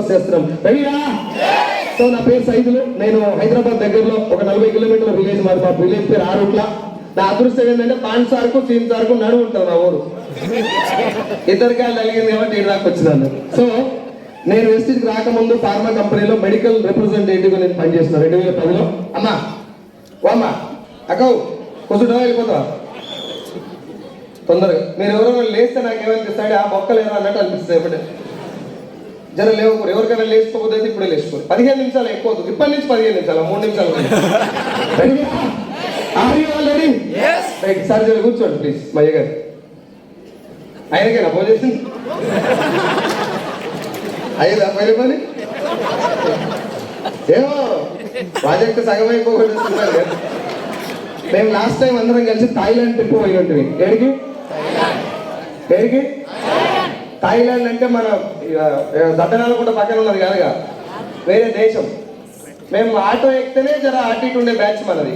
చేస్తున్నాం. సో నా పేరు సైదులు. నేను హైదరాబాద్ దగ్గరలో ఒక 40 కిలోమీటర్ల విలేజ్ మాది. మా విలేజ్ పేరు ఆరుట్ల. నా అదృష్టం ఏంటంటే పాన్ సార్కు సీన్ సార్కు నడువు ఉంటుంది మా ఊరు. ఇద్దరికి కలిగింది కాబట్టి ఈ దాకా వచ్చినాను. సో నేను వెస్టిజ్కి రాకముందు ఫార్మా కంపెనీలో మెడికల్ రిప్రజెంటేటివ్ నేను పనిచేస్తున్నాను 2010లో. అమ్మా ఓ అమ్మా అక్కవు కొంచెం వెళ్ళిపోతావా తొందరగా. మీరు ఎవరైనా లేస్తే నాకు ఏమనిపిస్తాడు ఆ మొక్కలేదా అన్నట్టు అనిపిస్తుంది. ఎప్పుడే జర లేవకూడదు. ఎవరికైనా లేచిపోతే ఇప్పుడే లేచిపోదు. 15 నిమిషాలు ఎక్కువ, ఇప్పటి నుంచి 15 నిమిషాలు 3 నిమిషాలు. సార్ జర కూర్చోండి ప్లీజ్. మయ్య గారు ఆయనకేనా ఫోన్ చేసింది? అయ్యేదా పైన పని? ఏమో ప్రాజెక్ట్ సగం అయిపోగొట్టున్నారు కదా. మేము లాస్ట్ టైం అందరం కలిసి థాయిలాండ్ ట్రిప్ పోయి ఉంటుంది. ఏడికి ఏడికి? థాయిలాండ్ అంటే మన దట్టనాలు కూడా పక్కన ఉన్నది కాదుగా, వేరే దేశం. మేము ఆటో ఎక్కితేనే జర అటు ఇటు ఉండే బ్యాచ్ మనది.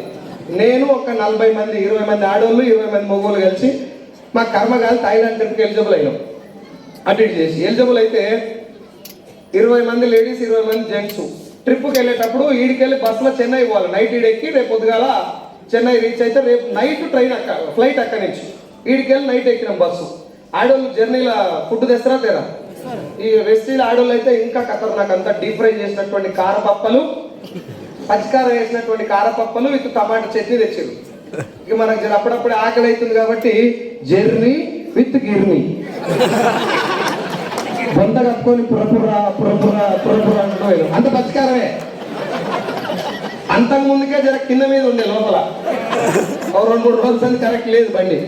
నేను ఒక 40 మంది 20 మంది ఆడోళ్ళు 20 మంది మొగోళ్ళు కలిసి మా కర్మగాలి థాయిలాండ్ ట్రిప్కి ఎలిజిబుల్ అయినాం. అటు ఇటు చేసి ఎలిజిబుల్ అయితే 20 మంది లేడీస్ 20 మంది జెంట్స్. ట్రిప్కి వెళ్ళేటప్పుడు ఈడికెళ్ళి బస్సులో చెన్నై పోవాలి. నైట్ ఈడెక్కి రేపు పొద్దుగాల చెన్నై రీచ్ అయితే రేపు నైట్ ట్రైన్ ఫ్లైట్ అక్కడి నుంచి. ఈడికెళ్ళి నైట్ ఎక్కినాం బస్సు. ఆడోళ్ళు జర్నీలో ఫుడ్ తెస్తారా తేరా? ఈ వెస్టీల ఆడోళ్ళు అయితే ఇంకా ఖతర్నాక్. అంతా డీప్ ఫ్రై చేసినటువంటి కారపప్పలు, పచ్చికారం వేసినటువంటి కారపప్పలు విత్ టమాటా చట్నీ తెచ్చారు. ఇక మనకు అప్పుడప్పుడు ఆకలి అవుతుంది కాబట్టి జర్నీ విత్ గిర్నీ బొంత కప్పుకొని పురపురా పురపురా పురపురా అంటూ అంత పచ్చికారమే. అంతకు ముందుకే జర కింద మీద ఉండే లోపల 2-3 రోజులు కరెక్ట్ లేదు బండి.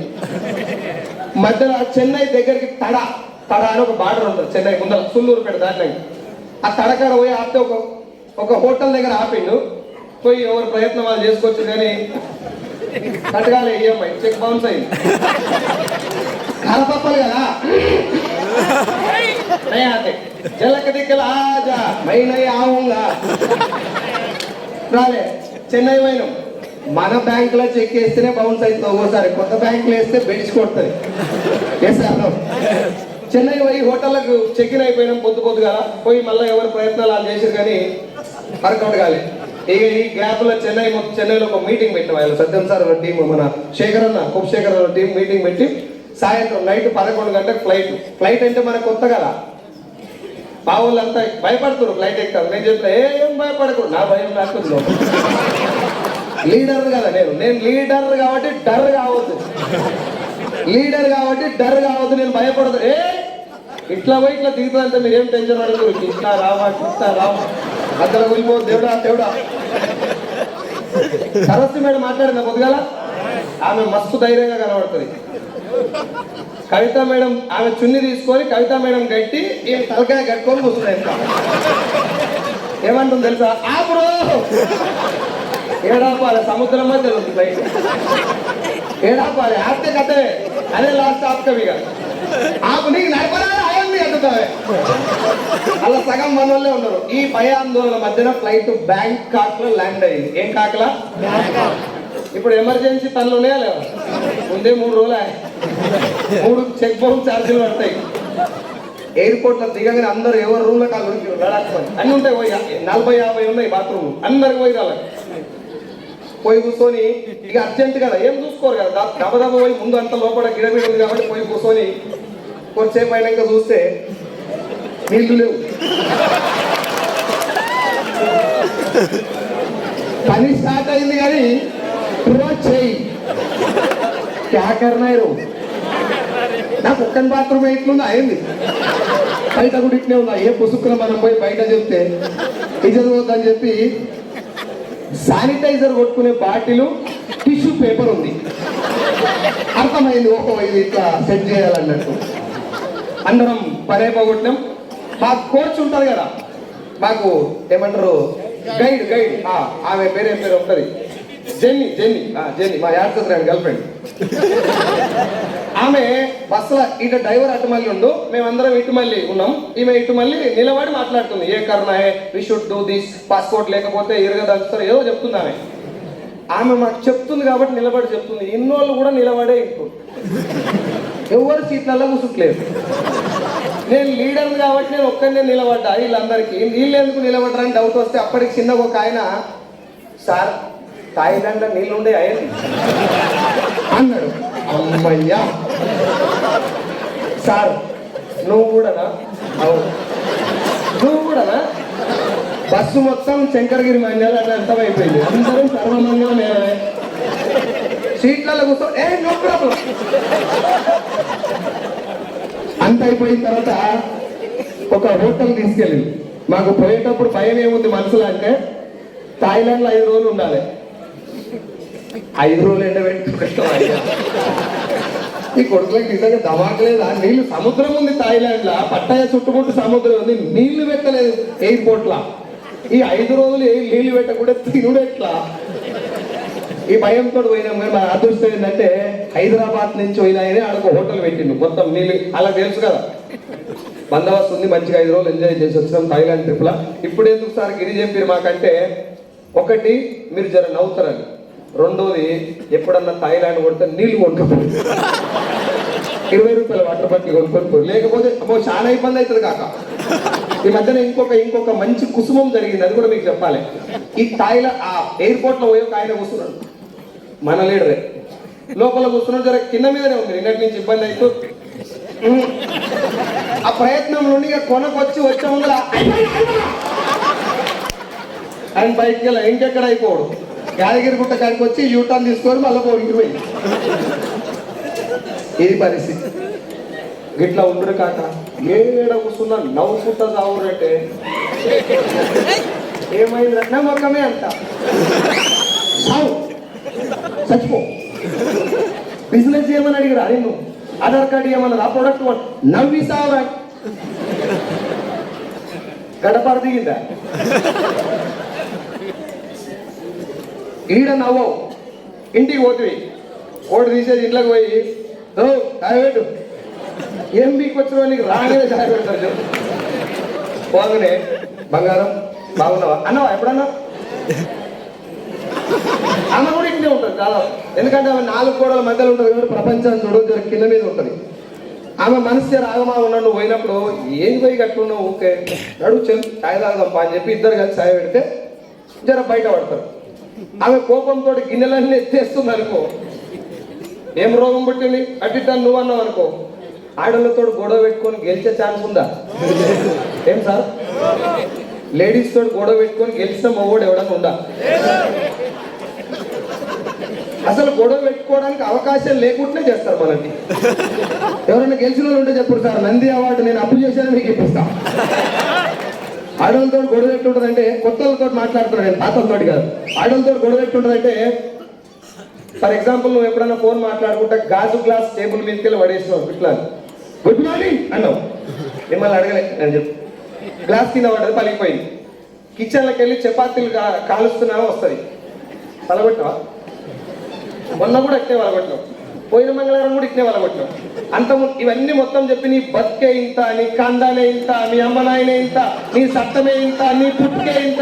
మధ్యలో చెన్నై దగ్గరికి తడ అని ఒక బార్డర్ ఉంటుంది చెన్నై ముందర, సుల్లూరుపేట దాంట్లో. ఆ తడకాడ పోయి ఆపితే ఒక హోటల్ దగ్గర ఆపిండు. పోయి ఎవరు ప్రయత్నం వాళ్ళు చేసుకోవచ్చు కానీ తటగాలే ఈఎంఐ చెక్ బౌన్స్ అయింది. కరపప్పలు కదా జలక దిక్కల ఆజా మైనై ఆవుంగా రాలే. చెన్నై పోయినాం. మన బ్యాంకులో చెక్ వేస్తేనే బౌన్స్ అవుతుంది ఒక్కోసారి, కొత్త బ్యాంకులో వేస్తే బెడిచి కొడుతుంది. చెన్నై పోయి హోటళ్లకు చెక్ ఇన్ అయిపోయినాం పొద్దుగా. పోయి మళ్ళీ ఎవరి ప్రయత్నాలు వాళ్ళు చేశారు కానీ వర్కౌట్ కాలే. ఇక ఈ గ్యాప్ లో చెన్నైలో ఒక మీటింగ్ పెట్టిన వాళ్ళు సత్యం సార్ టీం, మన కుప్శేఖర్ టీం మీటింగ్ పెట్టి సాయంత్రం నైట్ 11 గంటలకు ఫ్లైట్ అంటే మనకు కొత్త కదా. మా వాళ్ళంతా భయపడుతున్నారు ఫ్లైట్ ఎక్కుతారు. నేను చెప్తా ఏం భయపడకూడదు, నా భయం నాకు లీడర్ కదా. నేను లీడర్ కాబట్టి డర్ కావద్దు, నేను భయపడదు. ఇట్లా పోయి ఇట్లా దిగుతుందంటే మీరేం టెన్షన్ పడదు. కృష్ణ రావా అక్కడ వెళ్ళిపో దేవుడా. సరస్సు మేడం మాట్లాడిందా పొద్దుగాల? ఆమె మస్తు ధైర్యంగా కనబడుతుంది. కవిత మేడం ఆమె చున్ని తీసుకొని కవిత మేడం గట్టి ఈమె తలకాయ కట్టుకొని కూర్చున్నాయి. ఏమంటుంది తెలుసా? ఆపురో ఏడాపాలి, సముద్రం మధ్య ఫ్లైట్ ఏడాపాలి. ఆపితే కథే అదే లాస్ట్ ఆపుకవిగా ఆపు నీకు నడపడా అయ్యింది అంటుతావే. అలా సగం మనోళ్ళే ఉన్నారు. ఈ భయాందోళన మధ్యన ఫ్లైట్ బ్యాంకాక్ లో ల్యాండ్ అయింది. ఏం కాకలా? ఇప్పుడు ఎమర్జెన్సీ పనులు ఉన్నాయా లేవా? ముందే 3 రోజులు 3 చెక్ బౌన్స్ ఛార్జీలు పడతాయి. ఎయిర్పోర్ట్ లో దిగగానే అందరూ ఎవరు రూమ్ లో కాదు లడాక్ పని అన్ని ఉంటాయి. పోయి 40-50 ఉన్నాయి బాత్రూమ్. అందరికి పోయి రాలి పోయి కూర్చొని ఇక అర్జెంట్ కదా ఏం చూసుకోరు కదా, దబదబ పోయి ముందు అంత లోపల గిడబిడ ఉంది కాబట్టి పోయి కూర్చొని కొంచెంసేపు అయినాక చూస్తే నీళ్లు లేవు. పని స్టార్ట్ అయింది కానీ చేయి క్యాకర్నారు. నాకు ఒక్కని బాత్రూమ్ ఇట్లుంది అయింది, బయట కూడా ఇట్లే ఉందా. ఏ పుసుక్కున మనం పోయి బయట చెప్తే ఇజర్ పోద్దని చెప్పి శానిటైజర్ కొట్టుకునే బాటిల్ టిష్యూ పేపర్ ఉంది. అర్థమైంది, ఓహో ఇది ఇట్లా సెట్ చేయాలన్నట్టు. అందరం పనే పోగొట్టినాం. మాకు కోచ్ ఉంటుంది కదా, మాకు ఏమంటారు గైడ్ ఆమె పేరేం పేరు ఉంటుంది, జెన్నీ మా యాడ్సరాని గర్ల్ ఫ్రెండ్. ఆమె బస్సులో ఇటు డ్రైవర్ అటు మళ్ళీ ఉండు, మేమందరం ఇటు మళ్ళీ ఉన్నాం. ఈమె ఇటు మళ్ళీ నిలబడి మాట్లాడుతుంది. ఏ కర్నా we should do this, passport లేకపోతే ఇరగదంచుతారు ఏదో చెప్తుంది. ఆమె మాకు చెప్తుంది కాబట్టి నిలబడి చెప్తుంది. ఇన్నోళ్ళు కూడా నిలబడే ఇంటూ ఎవరు సీట్లలో కూర్చుంటలేదు. నేను లీడర్ కాబట్టి నేను ఒక్కనే నిలబడ్డా. వీళ్ళందరికీ నీళ్ళు ఎందుకు నిలబడ్డారని డౌట్ వస్తే అప్పటికి చిన్న ఒక ఆయన, సార్ థాయిలాండ్లో నీళ్ళుండే అయ్యండి అన్నాడు. అమ్మయ్యా సార్ నువ్వు కూడానా? అవును. నువ్వు కూడానా? బస్సు మొత్తం శంకరగిరి మండలం అని అర్థమైపోయింది. అందరూ సర్వమంగళం సీట్లలో కూర్చో నో ప్రాబ్లం అంత అయిపోయిన తర్వాత ఒక హోటల్ తీసుకెళ్ళింది. మాకు పోయేటప్పుడు భయం ఏముంది మనసులో అంటే, థాయిలాండ్లో 5 రోజులు ఉండాలి. 5 రోజులు ఎండబెట్టుకుంటాం. ఈ కొడుకులకి నిజంగా దమాకలేదు. నీళ్లు సముద్రం ఉంది థాయిలాండ్లో, పట్టాయ చుట్టుముట్టు సముద్రం ఉంది, నీళ్లు పెట్టలేదు ఎయిర్పోర్ట్లా. ఈ 5 రోజులు నీళ్లు పెట్టకుండా తినుడు ఎట్లా? ఈ భయంతో పోయినాం. కానీ మా అదృష్టం ఏంటంటే హైదరాబాద్ నుంచి పోయినాయని ఆడకు హోటల్ పెట్టిండు. మొత్తం నీళ్ళు అలా తెలుసు కదా, బందోబస్తు ఉంది. మంచిగా 5 రోజులు ఎంజాయ్ చేసి వచ్చినాం థాయిలాండ్ ట్రిప్లా. ఇప్పుడు ఎందుకు సార్ గిరి చెప్పారు మాకంటే, ఒకటి మీరు జర నవ్వుతారని, రెండోది ఎప్పుడన్నా థాయిలాండ్ కొడితే నీళ్లు కొనుక్కోండి. 20 రూపాయల వాటర్ బాటిల్ కొనుక్కొని, లేకపోతే అమ్మో చాలా ఇబ్బంది అవుతుంది కాక. ఈ మధ్యన ఇంకొక మంచి కుసుమం జరిగింది, అది కూడా మీకు చెప్పాలి. ఈ థాయిలాండ్ ఆ ఎయిర్పోర్ట్ లో పోయి ఒక ఆయన కూర్చున్నాడు, మన లీడరే. లోపల కూర్చున్నాడు, జర కింద మీదనే ఉంది. నిన్నటి నుంచి ఇబ్బంది అవుతూ ఆ ప్రయత్నం నుండి ఇక కొనకొచ్చి వచ్చే ముందు ఆయన బయటికి వెళ్ళా, ఇంకెక్కడ అయిపోవడు. యాదగిరి గుట్ట కాడికి వచ్చి యూటర్న్ తీసుకొని మళ్ళీ పోయి పోయింది. ఇది పరిస్థితి. గిట్లా ఉండరు కాక ఏడ కూర్చున్నా నవ్వుకుంటా సావురంటే ఏమైంది నమ్మకమే అంట. సావు చచ్చిపో. బిజినెస్ చేయమని అడిగిరా నిన్ను, ఆధార్ కార్డు ఏమన్నది, ఆ ప్రొడక్ట్ నవ్వి సావురా. గడపారు దిగిందా? ఈడ నవ్వవు. ఇంటికి పోతుంది, కోడి తీసేది ఇంట్లోకి పోయి కాయబెట్టు, ఏం మీకు వచ్చిన నీకు రాగానే చాయ్ పెడతారు. పోగానే బంగారం బాగున్నావా అన్నావా ఎప్పుడన్నా? ఆమె కూడా ఇంటే ఉంటుంది చాలా. ఎందుకంటే ఆమె 4 గోడల మధ్యలో ఉంటుంది కాబట్టి ప్రపంచాన్ని చూడడం కింద మీద ఉంటుంది. ఆమె మనసు రాగమా ఉన్నాడు. నువ్వు పోయినప్పుడు ఏం పోయి కట్టుకున్నావు, ఓకే నడు చెల్లి చాయ్ తాగదమ్మా అని చెప్పి ఇద్దరు కలిసి చాయ్ పెడితే జర బయట పడతారు. ఆమె కోపంతో గిన్నెలన్నీ ఎత్తేస్తుంది అనుకో, ఏం రోగం పుట్టింది అట్టిట్టాను నువ్వు అన్నావు అనుకో, ఆడళ్ళతో గొడవ పెట్టుకొని గెలిచే ఛాన్స్ ఉందా? ఏం సార్, లేడీస్ తోటి గొడవ పెట్టుకొని గెలిచిన మగోడు ఎవడన్నా ఉందా? అసలు గొడవ పెట్టుకోవడానికి అవకాశం లేకుండానే చేస్తారు మనకి. ఎవరైనా గెలిచిన వాళ్ళు ఉంటే చెప్పరు, సార్ నంది అవార్డు నేను అప్పు చేశాను మీకు ఇప్పిస్తా. ఆడవాళ్ళతో గొడవ ఎట్టుంటుందంటే, కొత్త వాళ్ళతో మాట్లాడుతున్నాను నేను, పాతలతో కాదు. ఆడవాళ్ళతో గొడవ ఎట్టుంటుందంటే, ఫర్ ఎగ్జాంపుల్ నువ్వు ఎప్పుడైనా ఫోన్ మాట్లాడుకుంటా గాజు గ్లాస్ టేబుల్ మీదకి వెళ్ళి పడేసినావు, ఇట్లా గుడ్ మార్నింగ్ అన్నావు, మిమ్మల్ని అడగలే అని చెప్పి గ్లాస్ కింద పడ్డది, పలిగిపోయింది. కిచెన్లోకి వెళ్ళి చపాతీలు కాలుస్తున్నావా వస్తుంది, పలగొట్టినావా? మొన్న కూడా ఇట్నే పలగొట్టినావు, పోయిన మంగళవారం కూడా ఇట్నే పలగొట్టినావు. అంత ఇవన్నీ మొత్తం చెప్పి నీ బతికే ఇంత, నీ కందానే ఇంత, నీ అమ్మ నాయనే ఇంత, నీ సత్తమే ఇంత, నీ పుట్టుకే ఇంత,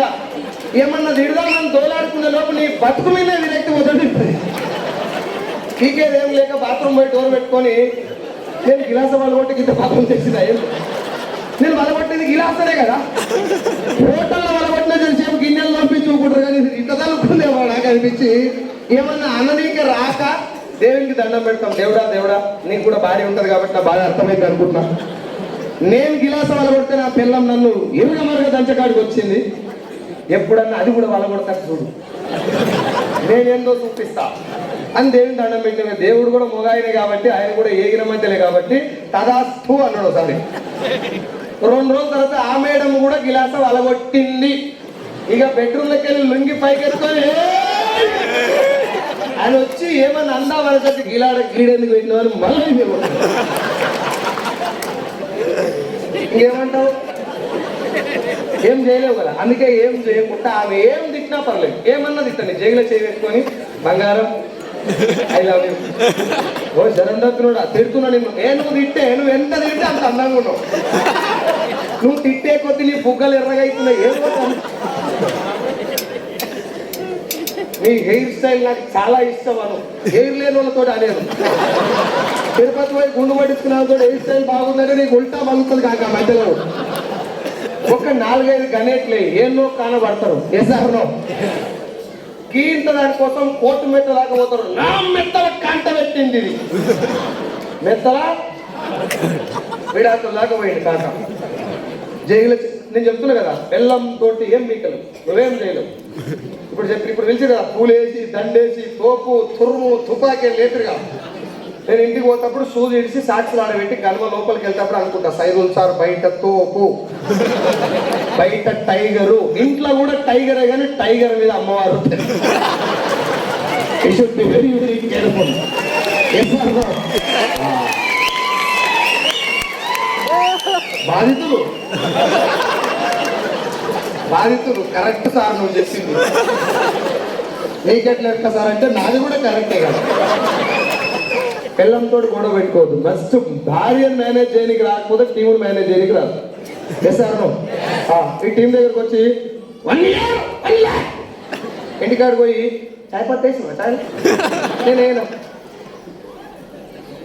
ఏమన్నా తిడదామని తోలాడుకునే లోపు నీ బతుకు మీద విరక్తి మొదలుపెడుతుంది. పీకేదేం లేక బాత్రూమ్ పోయి డోర్ పెట్టుకొని నేను గిలాస వలగొట్టి ఇంత పాపం తెచ్చిన, నేను వలగొట్టేది గిలాసనే కదా. హోటల్లో వలగొట్టిన తెలిసేపు గిన్నెలు పంపించి చూకుంటారు, కానీ ఇంత తలుపుకుందేమో నాకు అనిపించి ఏమన్నా అననీక రాక దేవునికి దండం పెడతాం. దేవుడా దేవుడా నీకు కూడా భార్య ఉంటుంది కాబట్టి నా బాధ అర్థమైంది అనుకుంటున్నా. నేను గిలాస వలగొడితే నా పిల్లం నన్ను ఇరుగమరుగ దంచకాడికి వచ్చింది. ఎప్పుడన్నా అది కూడా వలగొడతా చూడు, నేనేందో చూపిస్తా అని దేవుని దండం పెట్టిన. దేవుడు కూడా మొగాయనే కాబట్టి ఆయన కూడా ఏగిన మధ్యలే కాబట్టి తదాస్తు అన్నాడు ఒకసారి. 2 రోజుల తర్వాత ఆ మేడం కూడా గిలాస వలగొట్టింది. ఇక బెడ్రూమ్లోకి వెళ్ళి లుంగి పైకెత్తుకొని ఆయన వచ్చి ఏమన్నా అందా వలసకి గీడెందుకు పెట్టిన వాళ్ళు మళ్ళీ ఇంకేమంటావు? ఏం చేయలేవు కదా. అందుకే ఏం చేయకుండా ఆమె ఏం తిట్టినా పర్లేదు, ఏమన్నా తిట్టండి, జైల్లో చేయవేసుకొని బంగారం ఐ లవ్ యూ ఓ జనందత్తుడా తిడుతున్నాడు. నువ్వు తిట్టే, నువ్వు ఎంత తింటే అంత అందంగా ఉన్నావు. నువ్వు తిట్టే కొద్ది నీ బుగ్గలు ఎర్రగా అవుతున్నాయి. ఏమో నీ హెయిర్ స్టైల్ నాకు చాలా ఇష్టం అను, హెయిర్ లేని వాళ్ళతో అనేది. తిరుపతి పోయి గుండు పట్టించుకున్నావు కూడా ఏ స్టైల్ బాగుందంటే నీకు ఉల్టా మలుగుతుంది కాక మధ్యలో. ఒక 4-5 గణేట్లే ఏన్నో కానబడతారు. ఎసారనో గీంత దానికోసం కోర్టు మెట్ట దాకా పోతారు. నా మెత్తల కంట పెట్టింది ఇది మెత్తల విడాకుల దాకా పోయింది కాక. జైలు నేను చెప్తున్నా కదా, బెల్లం తోటి ఏం మీకలు నువ్వేం చేయలేవు. ఇప్పుడు పిలిచి కదా, పూలేసి దండేసి తోపు తురుము తుపాకీ లేతురుగా. నేను ఇంటికి పోతప్పుడు షూజ్ ఇడిసి సాక్షులు ఆడబెట్టి గల్వ లోపలికి వెళ్తేప్పుడు అనుకుంటా, సైదుల్ సార్ బయట తోపు బయట టైగరు, ఇంట్లో కూడా టైగరే కానీ టైగర్ మీద అమ్మవారు. Very very careful. బాధితులు కరెక్ట్ సార్ నువ్వు చెప్పింది. నీకెట్లా ఎట్లా సార్ అంటే నాది కూడా కరెక్టే కదా. పిల్లంతో గొడవ పెట్టుకోవద్దు. ఫస్ట్ భార్యను మేనేజ్ చేయడానికి రాకపోతే టీమును మేనేజ్ చేయడానికి రాదు. సార్ ఈ టీం దగ్గరకు వచ్చి 1 year ఇంటికాడికి పోయి చాయ్ పట్టేసిన చాయ్ నేనేనా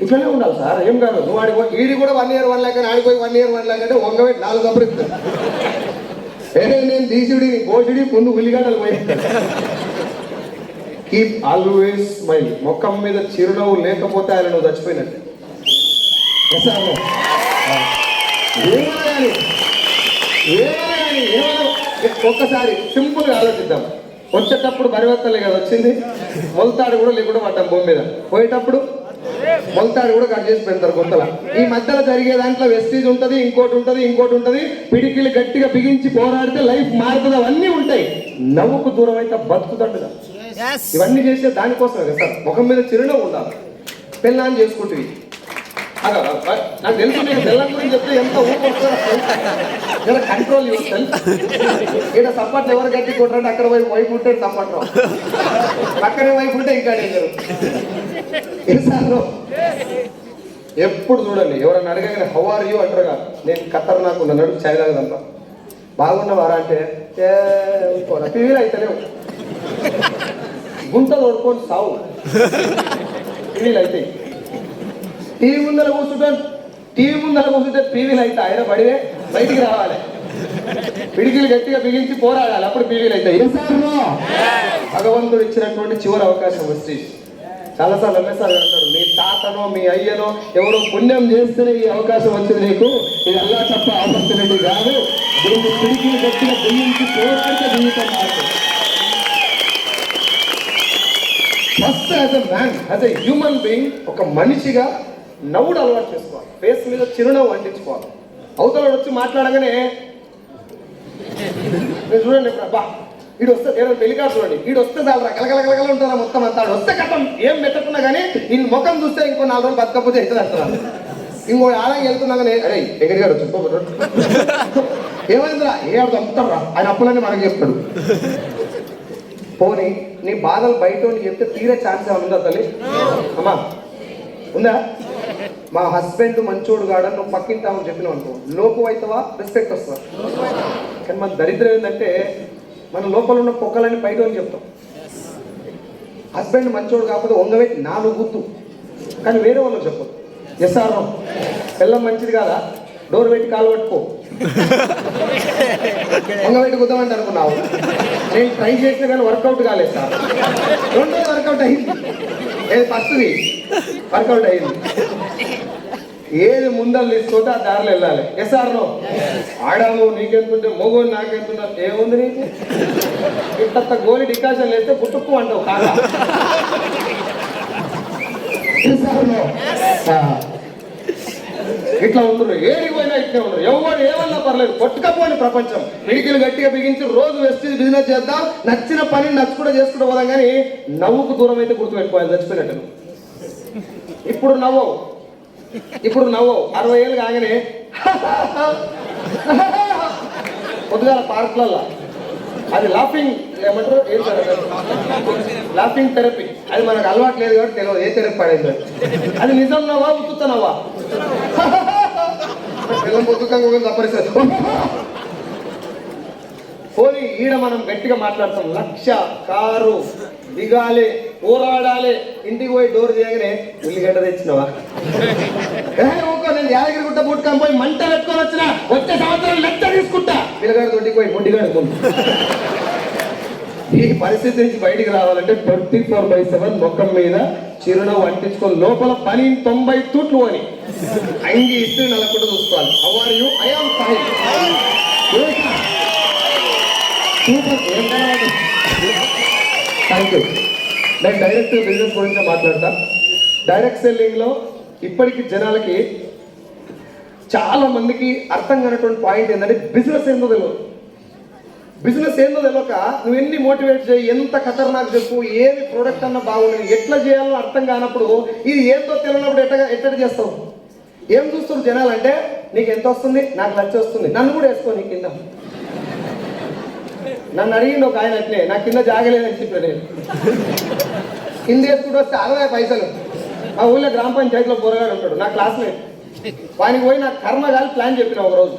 ఇట్లనే ఉండాలి సార్, ఏం కాదు. నువ్వు ఆడికి ఈడి కూడా 1 year 1 lakh ఆడిపోయి 1 year 1 lakh అంటే వంగబెట్టి 4 కప్పులు ఇస్తాను. నేను తీసిడి పోసిడి ముందు ఉల్లిగడ్డలు పోయి. Keep always smile. ముఖం మీద చిరునవ్వు లేకపోతే ఆయన నువ్వు చచ్చిపోయినట్టు. ఒక్కసారి సింపుల్గా ఆలోచిద్దాం. వచ్చేటప్పుడు పరివర్తనలే కదా వచ్చింది, మొలతాడు కూడా లేకుండా పట్టాం భూమి మీద. పోయేటప్పుడు మొలతాడు కూడా కట్ చేసి పెడతారు గుంతల. ఈ మధ్యలో జరిగే దాంట్లో వెస్టీజ్ ఉంటుంది, ఇంకోటి ఉంటుంది. పిడికిలు గట్టిగా బిగించి పోరాడితే లైఫ్ మారుతుంది, అవన్నీ ఉంటాయి. నవ్వుకు దూరం అయితే బతుకుతుండగా. ఇవన్నీ చేసే దానికోసమే కదా సార్. ముఖం మీద చిరునవ్వు ఉండాలి. పెళ్ళాన్ని చేసుకుంటుంది. నాకు తెలుసు, నేను పెళ్ళం గురించి చెప్తే ఎంత ఊపొస్తారు. కంట్రోల్ ఇవ్వాలి. ఇక్కడ సపోర్ట్లు ఎవరు గట్టి కొట్టారంటే అక్కడ వైపు ఉంటే సపోర్ట్ రావు, పక్కనే వైపు ఉంటే ఇంకా డేంజర్. ఎప్పుడు చూడండి ఎవరన్నా అడగగానే హౌ ఆర్ యూ అంటారుగా, నేను ఖతర్ నాకు నడు చాయ్ తాగదంతా. బాగున్నవారా అంటే టీవీలో అయితేనే గుంట తోడుకొని సావు టీవీలు అవుతాయి. టీవీ ముందర కూర్చుంటే టీవీలు అయితే ఆయన పడివే బయటికి రావాలి. పిడికిలు గట్టిగా బిగించి పోరాడాలి, అప్పుడు టీవీలు అవుతాయి. భగవంతుడు ఇచ్చినటువంటి చివరి అవకాశం వచ్చి చాలాసార్లు ఎంఎస్ఆర్ అంటాడు, మీ తాతనో మీ అయ్యనో ఎవరో పుణ్యం చేస్తేనే ఈ అవకాశం వచ్చింది నీకు, ఇది అల్లా తప్ప ఆపర్చునిటీ కాదు. దీన్ని పిడికిలు గట్టిగా బిగించి పోరాడితే జీవితం మారుతుంది. First as a man, as a human being, ఒక మనిషిగా నవ్వుడు అలవాటు చేసుకోవాలి. ఫేస్ మీద చిరునవ్వు అంటించుకోవాలి. అవతల వచ్చి మాట్లాడగానే మీరు చూడండి, బా వీడు వస్తే ఏదో పెళ్లికాడు చూడండి, వీడు వస్తే చాలరా కలకలకలకల ఉంటారా మొత్తం అంతా. వస్తే కథం ఏం పెట్టకున్నా కానీ ఈ ముఖం చూస్తే ఇంకో 4 రోజులు బతకపోతే ఎట్లా అంటున్నారు. ఇంకో ఆలయం వెళ్తున్నా కానీ అరే ఎక్కడి గారు చెప్పుకోరు ఏమైందిరా ఏ ఆడు చంపుతారా ఆయన అప్పులన్నీ మనకు చెప్తాడు. పోనీ నీ బాధలు బయట చెప్తే తీరే ఛాన్స్ ఏమైనా ఉందా తల్లి? అమ్మా ఉందా? మా హస్బెండ్ మంచోడు కాడని నువ్వు పక్కింటామని చెప్పినావు అనుకో, లోపు అవుతావా రెస్పెక్ట్ వస్తుందా? కానీ మన దరిద్రం ఏంటంటే మన లోపల ఉన్న పొక్కలని బయట అని చెప్తాం. హస్బెండ్ మంచోడు కాకపోతే వంగబెట్టి 4 గుర్తు, కానీ వేరే వాళ్ళకి చెప్పదు. ఎస్ఆర్ పిల్లం మంచిది కాదా, డోర్ పెట్టి కాలు పట్టుకో, వంగబెట్టి కుద్దామంటే అనుకున్నావు. నేను ట్రై చేసినా కానీ వర్కౌట్ కాలేదు సార్. 2వ వర్కౌట్ అయింది, ఏది ఫస్ట్ది వర్కౌట్ అయింది. ఏది ముందలు తీసుకుంటే ఆ దారిలో వెళ్ళాలి. ఎస్ఆర్నో ఆడాము నీకెంతుంటే మొగోని నాకెంతున్నా ఏముంది నీకు? ఇంత గోలి డికాషన్ వేస్తే పుట్టుకు అంటావు కాదా? ఇట్లా ఉంటున్నారు, ఏడికి పోయినా ఇట్లా ఉన్నారు. ఎవరు ఏమన్నా పర్లేదు, కొట్టుకపోని ప్రపంచం. పిడికిలు గట్టిగా బిగించి రోజు వెస్టీజ్ బిజినెస్ చేద్దాం, నచ్చిన పని నచ్చుకుంటూ చేసుకుంటూ పోదాం. కానీ నవ్వుకు దూరం అయితే గుర్తుపెట్టుకోవాలి, చచ్చిపోయినట్టు. ఇప్పుడు నవ్వవు 60 ఏళ్ళు కాగానే పొద్దుగాల పార్క్లల్లో అది లాఫింగ్ ఏమంటారు, ఏం సార్ లాఫింగ్ థెరపీ. అది మనకు అలవాటు లేదు కాబట్టి తెలియదు ఏ థెరపీ పడేది. అది నిజం నవ్వా ఉత్తున్నవా? పిల్లలు పొద్దుకంగా తప్పనిసరి. పోనీ ఈడ మనం గట్టిగా మాట్లాడతాం, 1,00,000 కారు దిగాలి పోరాడాలి, ఇంటికి పోయి డోర్ తీయగానే ఉల్లిగడ్డ తెచ్చినవా ఊకో, నేను యాదగిరి గుట్ట పుట్టుకొని పోయి మంట పెట్టుకొని వచ్చిన వచ్చే సంవత్సరం లెక్క తీసుకుంటా పిల్లగాడు తోటికి పోయి ముడ్డిగాడు. ఈ పరిస్థితి నుంచి బయటికి రావాలంటే 24/7 ముఖం మీద చిరునవ్వు అంటించుకొని లోపల పని 90 తూట్లు అని అంగి ఇస్తే నలకుండా చూసుకోవాలి. How are you? I am fine. Thank you. నేను డైరెక్ట్ బిజినెస్ గురించి మాట్లాడతా. డైరెక్ట్ సెల్లింగ్ లో ఇప్పటికి జనాలకి చాలా మందికి అర్థం కానటువంటి పాయింట్ ఏంటంటే బిజినెస్ ఏందో తెలియదు. బిజినెస్ ఏందో తెలియక నువ్వు ఎన్ని మోటివేట్ చేయి, ఎంత ఖతర్నాక్ చెప్పు, ఏది ప్రోడక్ట్ అన్నా బాగుండదు, ఎట్లా చేయాలో అర్థం కానప్పుడు ఇది ఏందో తెలియనప్పుడు ఎట్ట చేస్తావు? ఏం చూస్తారు జనాలు అంటే నీకు ఎంత వస్తుంది, నాకు లక్ష వస్తుంది, నన్ను కూడా వేసుకో నీ కింద. నన్ను అడిగింది ఒక ఆయన అట్లే, నాకు కింద జాగలేదని చెప్పాను నేను. కింద వేసుకుంటూ వస్తే 60 పైసలు. ఆ ఊళ్ళో గ్రామ పంచాయతీలో పోరగాడు ఉంటాడు, నా క్లాస్మేట్. వానికి పోయి నాకు కర్మ కాదు ప్లాన్ చెప్పిన ఒకరోజు.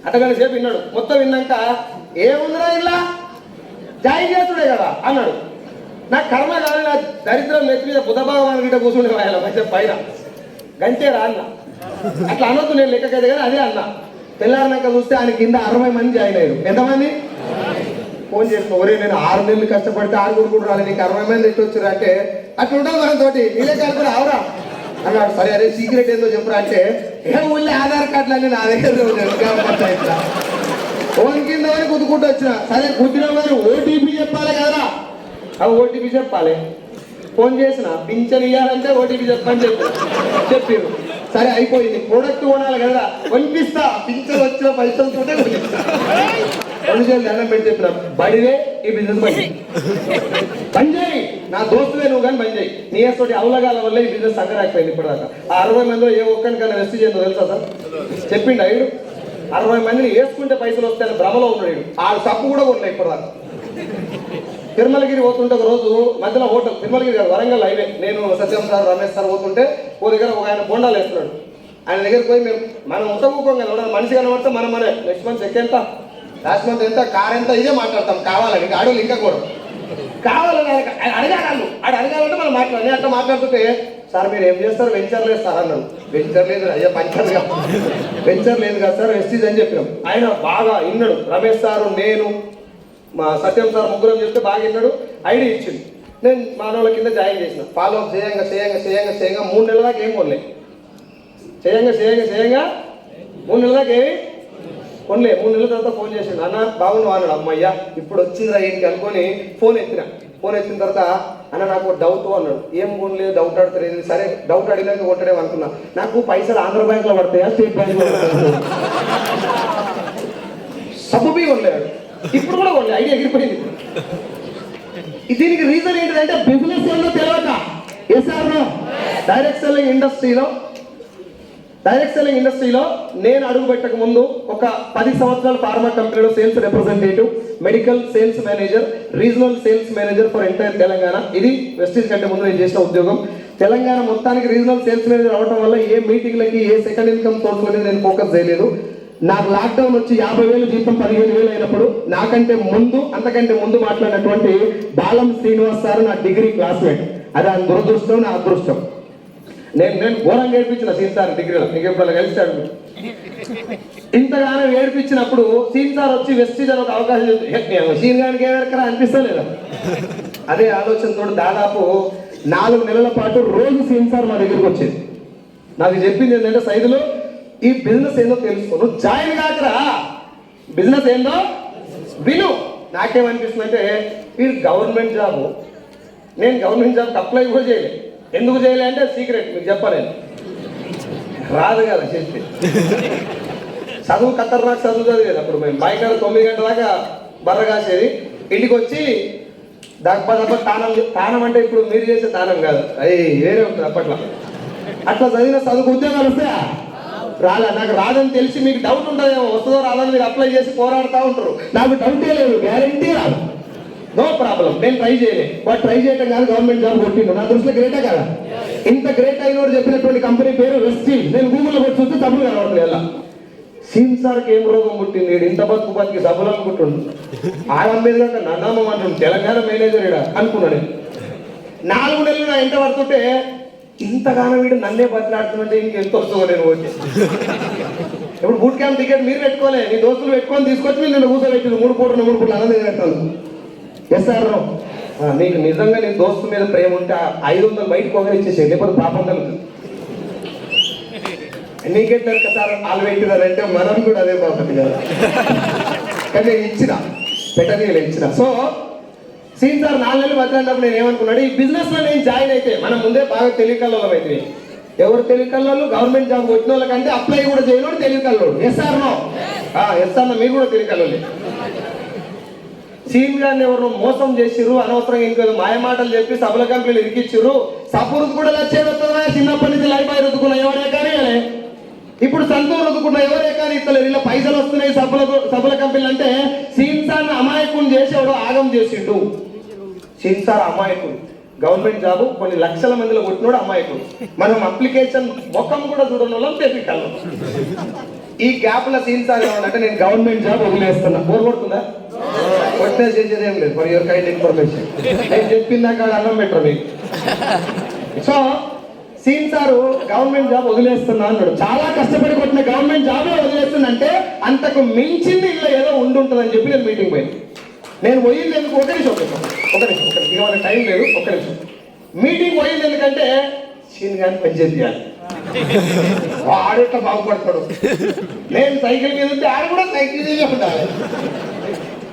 అటగంట సేపు విన్నాడు. మొత్తం విన్నాక ఏముందిరా ఇలా జాయిన్ చేస్తుడే కదా అన్నాడు. నాకు కర్మ కాదు, నా దరిద్రం నెత్తి మీద బుధభావాన్ని గిట్ట కూర్చుండే వాళ్ళ మధ్య పైన గంటేరా అన్న. అట్లా అనొద్దు, నేను లెక్కకైతే కానీ అదే అన్న. తెల్లారినాక చూస్తే ఆయన కింద 60 మంది జాయిన్ అయ్యారు. ఎంతమంది? ఫోన్ చేసుకో, ఒరే నేను 6 నెలలు కష్టపడితే 6 కూడా రాలేదు, నీకు 60 మంది ఎట్టు వచ్చారు అంటే అట్లా ఉంటుంది మన తోటి. నీళ్ళే కలుపురా అవరా అన్నాడు. సరే అరే సీక్రెట్ ఏందో చెప్పురా అంటే ఊళ్ళో ఆధార్ కార్డులన్నీ నా దగ్గర ఫోన్ కింద అని కుదుకుంటూ వచ్చిన. సరే కుదిరిన కానీ ఓటీపీ చెప్పాలి కదరా. ఆ ఓటీపీ చెప్పాలి. ఫోన్ చేసిన పింఛన్ ఇయ్యాలంటే ఓటీపీ చెప్పని చెప్పారు. సరే అయిపోయింది, ప్రోడక్ట్ కొనాలి కదా, కొనిపిస్తా, పింఛన్ వచ్చిన పైసలతోటే కొనిపిస్తా. 2 చేతులు దండం పెట్టి చెప్పిన బడివే ఈ బిజినెస్ బంద్ చేయి, నా దోస్తువే నువ్వు కానీ బంద్ చేయి. నీ తోటి అవలగాల వల్ల ఈ బిజినెస్ సంకరాకపోయింది. ఇప్పటిదాకా ఆ 60 మందిలో ఏ ఒక్కరికన్నా వెస్ట్ చేయందో తెలుసా సార్? చెప్పిండు ఐడు 60 మందిని వేసుకుంటే పైసలు వస్తాయని భ్రమలో ఉన్నాడు. ఆ తప్పు కూడా ఉన్నాయి ఇప్పటిదాకా. తిరుమలగిరి పోతుంటే ఒక రోజు మధ్యలో హోటల్, తిరుమలగిరి కాదు వరంగల్ హైవే, నేను సత్యం సార్ రమేష్ సార్ పోతుంటే ఓ దగ్గర ఒక ఆయన బొండాలు వేస్తున్నాడు. ఆయన దగ్గరికి పోయి మనం ఉత్తకోకం కదా, మనిషి కనబడితే మన నెక్స్ట్ మంత్ చెక్ ఎంత, లాస్ట్ మంత్ ఎంత, కార్ ఎంత, ఇదే మాట్లాడతాం. కావాలని ఆడోళ్ళు ఇంకా కూడా కావాలని అడగాలి. అడగాలంటే మనం మాట్లాడాలి. అట్లా మాట్లాడుతుంటే సార్ మీరు ఏం చేస్తారు, వెంచర్ లేదు సార్ అన్నాడు. వెంచర్ లేదు అయ్యా, పంచర్ కాదు, వెంచర్ లేదు కదా సార్, వెస్టీజ్ అని చెప్పినాం. ఆయన బాగా విన్నాడు. రమేష్ సారు, నేను, మా సత్యం సార్ ముగ్గురం చెప్తే బాగా విన్నాడు. ఐడి ఇచ్చింది. నేను మానవుల కింద జాయిన్ చేసిన. ఫాలో అప్ చేయంగా 3 నెలల దాకా ఏం కొనలే. చేయంగా 3 నెలల దాకా ఏమి కొనలే. 3 నెలల తర్వాత ఫోన్ చేసిండు. అన్న బాగున్నావు అన్నాడు. అమ్మయ్యా ఇప్పుడు వచ్చిందిరా ఇంటికి అనుకొని ఫోన్ ఎత్తిన తర్వాత అన్న నాకు డౌట్ అన్నాడు. ఏం కొనలేదు, డౌట్ ఆడుతుంది. సరే డౌట్ అడిగినాక కొట్టడేమో అనుకున్నా. నాకు పైసలు ఆంధ్ర బ్యాంక్ లో పడతాయా, స్టేట్ బ్యాంక్ లో పడతాయా? సబ్బుబీ కొనలేడు, ఇప్పుడు కూడా కొనలే. ఐడియా ఎగిరిపోయింది. దీనికి రీజన్ ఏంటంటే బిజినెస్ ఏందో తెలియక. ఎస్ఆర్నో డైరెక్ట్ సెల్లింగ్ ఇండస్ట్రీలో నేను అడుగు పెట్టక ముందు ఒక 10 సంవత్సరాల ఫార్మా కంపెనీలో sales representative, medical sales manager, regional sales manager for entire Telangana. ఇది వెస్టీజ్ కంటే ముందు నేను చేసిన ఉద్యోగం. తెలంగాణ మొత్తానికి రీజనల్ సేల్స్ మేనేజర్ అవడం వల్ల ఏ మీటింగ్లకి, ఏ సెకండ్ ఇన్కమ్ సోర్స్ అనేది నేను ఫోకస్ చేయలేదు. నాకు లాక్డౌన్ వచ్చి 50,000 జీతం 15,000 అయినప్పుడు అంతకంటే ముందు మాట్లాడినటువంటి బాలం శ్రీనివాస్ సార్ నా డిగ్రీ క్లాస్మేట్. అది ఆయన దురదృష్టం, నా అదృష్టం. నేను ఘోరంగా ఏడిపించిన సీన్ సార్ డిగ్రీలో. నీకు ఎప్పుడు కలిసాడు. ఇంతగానో ఏడిపించినప్పుడు సీన్ సార్ వచ్చి వెస్టీజ్ అని ఒక అవకాశం చెప్తే సీన్ గారికి ఏమెక్కరా అనిపిస్తలేదా? అదే ఆలోచనతో దాదాపు 4 నెలల పాటు రోజు సీన్ సార్ మా దగ్గరికి వచ్చేది. నాకు చెప్పింది ఏంటంటే సైదులో ఈ బిజినెస్ ఏందో తెలుసుకో, నువ్వు జాయిన్ కాకరా, బిజినెస్ ఏందో విను. నాకేమనిపిస్తుందంటే ఇది గవర్నమెంట్ జాబ్, నేను గవర్నమెంట్ జాబ్కి అప్లై కూడా చేయలేదు. ఎందుకు చేయలే అంటే సీక్రెట్ మీకు చెప్పలేను, రాదు కదా చెప్పి. చదువు ఖతర్నాక్ చదువు చదివేది. అప్పుడు మేము బయట 9 గంటల దాకా బర్ర కాసేది. ఇంటికి వచ్చి దబ్బ తానం అంటే ఇప్పుడు మీరు చేసే తానం కాదు, అది వేరే ఉంటుంది అప్పట్లో. అట్లా చదివిన చదువుకు ఉద్యోగాలు వస్తాయా? రాలే. నాకు రాదని తెలిసి మీకు డౌట్ ఉంటుందేమో, వస్తుందో రాదని మీరు అప్లై చేసి పోరాడుతూ ఉంటారు. నాకు డౌటే లేదు, గ్యారంటీ రాదు, నో ప్రాబ్లం. నేను ట్రై చేయలే. వాడు ట్రై చేయటం కాదు, గవర్నమెంట్ జాబ్ కొట్టిండు. నా దృష్టిలో గ్రేటే కదా. ఇంత గ్రేట్ అయిన చెప్పినటువంటి కంపెనీ పేరు వెస్టీజ్. నేను గూగుల్లో కొట్టి చూస్తే తప్పులు కనబడుతుంది. ఎలా సీన్ సార్కి ఏం రోగం పుట్టింది, ఇంత బతికి సభలు అనుకుంటుండు. ఆయన మీద నన్నామం అంటుండు, తెలంగాణ మేనేజర్ ఇడా అనుకున్నాడు. 4 నెలలు నా ఇంట పడుతుంటే ఇంతగానో వీడు నన్నే బతిలాడుతుందంటే ఇంకెంత వస్తుందో నేను ఓకే. ఇప్పుడు బూట్ క్యాంప్ టికెట్ మీరు పెట్టుకోలే, నీ దోస్తులు పెట్టుకొని తీసుకొచ్చి మీరు నిన్ను కూర్చోబెట్టింది 3 పూటలు అన్నది పెడతాను. ఎస్ఆర్ నీకు నిజంగా నీ దోస్తు మీద ప్రేమ ఉంటే 500 బయటకు ఒకరు ఇచ్చేసేది, లేకపోతే పాపం కలుగుతుంది. నీకెట్లా సార్ వాళ్ళు పెట్టినారంటే మనం కూడా అదే బాగుంటుంది కదా. కానీ నేను ఇచ్చిన పెట్టనీళ్ళు ఇచ్చిన. సో సీన్ సార్ 4 నెలలు బతికినప్పుడు నేను ఏమనుకున్నాడు, ఈ బిజినెస్ లో నేను జాయిన్ అయితే మనం ముందే బాగా తెలివికల్లోలం అయితే. ఎవరు తెలివికల్లోళ్ళు? గవర్నమెంట్ జాబ్ వచ్చిన వాళ్ళకంటే అప్లై కూడా చేయలేడు తెలివికల్లోడు. Yes or no? ఎస్ఆర్ నో, మీరు కూడా తెలివికల్లోలే. సీన్ గారిని ఎవరు మోసం చేసిర్రు, అనవసరంగా ఇంకేదో మాయమాటలు చెప్పి సభల కంపెనీలు ఇరికిచ్చిర్రు. సపూరు కూడా వచ్చేదొస్తుందా? చిన్నప్పటి నుంచి లైఫ్ అయి రుద్దుకున్న ఎవరే కానీ ఇప్పుడు సంతూరు రుద్దుకున్న ఎవరే కానీ ఇస్తలేరు. ఇలా పైసలు వస్తున్నాయి సభల కంపెనీలు అంటే సీన్ సార్ అమాయకుని చేసేవాడు ఆగం చేసిండు. సీన్ సార్ అమాయకుడు, గవర్నమెంట్ జాబ్ కొన్ని లక్షల మందిలో కొట్టినోడు అమాయకుడు. మనం అప్లికేషన్ ముఖం కూడా చూడడం వల్ల తెప్పికాలం. ఈ గ్యాప్ లో సీన్ సార్ ఏమన్నంటే నేను గవర్నమెంట్ జాబ్ వదిలేస్తున్నా. కోరుకుంటుందా? కొట్టే చేసేది ఏం లేదు. For your kind information. నేను చెప్పిందాక అన్నం పెట్టరు మీకు. So scene sir government job వదిలేస్తున్నా అన్నాడు. చాలా కష్టపడి కొట్టిన గవర్నమెంట్ జాబ్ వదిలేస్తుందంటే అంతకు మించింది ఇలా ఏదో ఉండుంటుందని చెప్పి నేను మీటింగ్ పోయింది. నేను పోయింది ఎందుకు? ఒక నిమిషం ఇక టైం లేదు, ఒక్క నిమిషం. మీటింగ్ పోయింది ఎందుకంటే సీన్ గారిని పనిచేసి తీయాలి, ఆడెట్లా బాగుపడతాడు. నేను సైకిల్ మీద ఉంటే ఆడ కూడా సైకిల్ మీద ఉండాలి.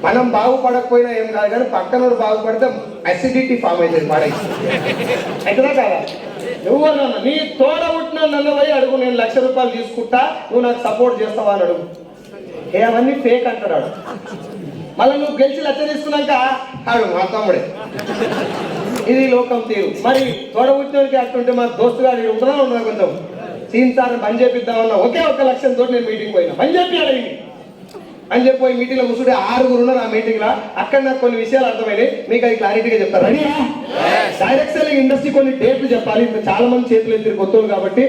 మనం బాగుపడకపోయినా ఏం కాదు, కానీ పక్కన బాగుపడితే అసిడిటీ ఫామ్ అవుతుంది, పాడై అవుతుందా కాదా? నువ్వు అన్న నీ తోడ పుట్టిన నన్ను పోయి అడుగు, నేను ₹1,00,000 తీసుకుంటా, నువ్వు నాకు సపోర్ట్ చేస్తావా అని అడుగు. అవన్నీ ఫేక్ అంటాడు. మళ్ళీ నువ్వు గెలిచి లక్ష తీసుకున్నాక ఆడు మా తమ్ముడే. ఇది లోకం తీరు. మరి తోడ పుట్టినోడికి అట్టుంటే మా దోస్తు గారు ఉంటుందా ఉండదా? కొంచెం సీన్ సార్ బంద్ చేపిద్దామన్నా ఒకే ఒక లక్ష్యంతో నేను మీటింగ్ పోయినా. బంద్ చెప్పి అడిగింది అని చెప్పి పోయి మీటింగ్ లో కూర్చుంటే 6 ఉన్నారు ఆ మీటింగ్ లో. అక్కడ నాకు కొన్ని విషయాలు అర్థమైనాయి, మీకు అది క్లారిటీగా చెప్తారు. రెడీ? డైరెక్ట్ సెల్లింగ్ ఇండస్ట్రీ కొన్ని డేట్లు చెప్పాలి. చాలా మంది చేతులు ఎత్తిరి కొత్తలు కాబట్టి